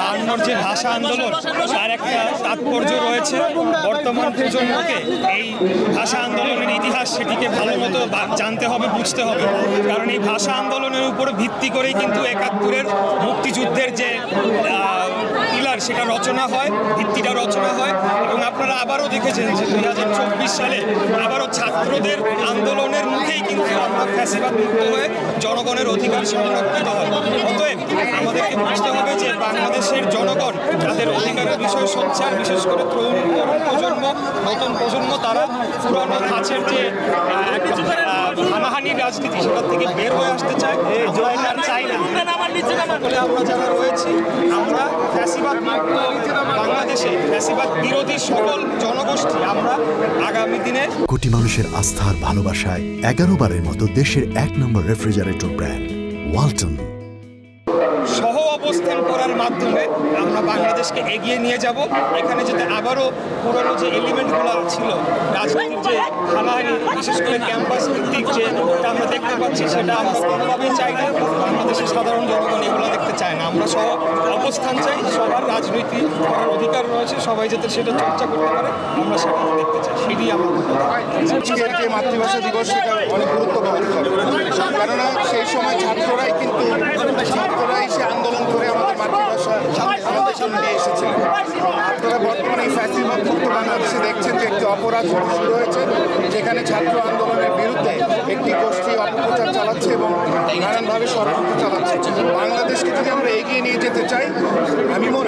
বায়ান্নর যে ভাষা আন্দোলন তার একটা তাৎপর্য রয়েছে। বর্তমান প্রজন্মকে এই ভাষা আন্দোলনের ইতিহাস সেটিকে ভালো মতো জানতে হবে, বুঝতে হবে। কারণ এই ভাষা আন্দোলনের উপরে ভিত্তি করেই কিন্তু ৭১-এর মুক্তিযুদ্ধের যে পিলার সেটা রচনা হয়, ভিত্তিটা রচনা হয়। এবং আপনারা আবারও দেখেছেন যে ২০২৪ সালে আবারও ছাত্রদের আন্দোলনের মুখেই কিন্তু আমরা ফ্যাসিবাদ মুক্ত হয়ে জনগণের অধিকার সংরক্ষিত হয়। অতএব আমাদেরকে বুঝতে হবে যে বাংলাদেশের জনগণ তাদের অধিকারের বিষয় সোচ্চার, বিশেষ করে তরুণ প্রজন্ম, নতুন প্রজন্ম, তারা পুরনো ধাঁচের যে হানাহানির রাজনীতি সেটার থেকে বের হয়ে আসতে চায়। আর চাই না বলে আমরা যারা রয়েছি, আমরা ফ্যাসিবাদ মুক্ত বাংলাদেশে ফ্যাসিবাদ বিরোধী সকল জনগোষ্ঠী আমরা আগামী দিনে কোটি মানুষের আস্থার ভালোবাসায় 11 বারের মতো দেশের 1 নম্বর রেফ্রিজারেটর ব্র্যান্ড ওয়ালটন সহ অবস্থান করার মাধ্যমে আমরা বাংলাদেশকে এগিয়ে নিয়ে যাব। এখানে যাতে আবারও পুরনো যে এলিমেন্টগুলো ছিল রাজনীতির যে হানাহানি, বিশেষ করে ক্যাম্পাস ভিত্তিক যে আমরা দেখতে পাচ্ছি, সেটা আমরা কোনোভাবেই চাই না। বাংলাদেশের সাধারণ জনগণ এগুলো দেখতে চায় না। আমরা সহ অবস্থান চাই, সবার রাজনীতি করার অধিকার রয়েছে, সবাই যাতে সেটা চর্চা করতে পারে, আমরা সেটা দেখতে চাই। সেটি আমরা আজকের যে মাতৃভাষা দিবস সেটা অনেক গুরুত্ব বহন করে, কেননা সেই সময় ছাত্ররাই সে আন্দোলন করে আমাদের মাতৃভাষা আমাদের সামনে নিয়ে এসেছিলেন। আপনারা বর্তমানে এই ফ্যাসিবাদ মুক্ত বাংলাদেশে দেখছেন যে একটি অপরাধ শুরু হয়েছে, যেখানে ছাত্র আন্দোলনের বিরুদ্ধে একটি গোষ্ঠী অপপ্রচার চালাচ্ছে এবং নানানভাবে ষড়যন্ত্র চালাচ্ছে। বাংলাদেশকে যদি আমরা এগিয়ে নিয়ে যেতে চাই,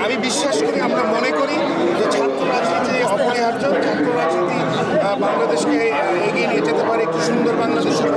আমি বিশ্বাস করি, আমরা মনে করি যে ছাত্র রাজনীতি অপরিহার্য। ছাত্র রাজনীতি বাংলাদেশকে এগিয়ে নিয়ে যেতে পারে, একটি সুন্দর বাংলাদেশের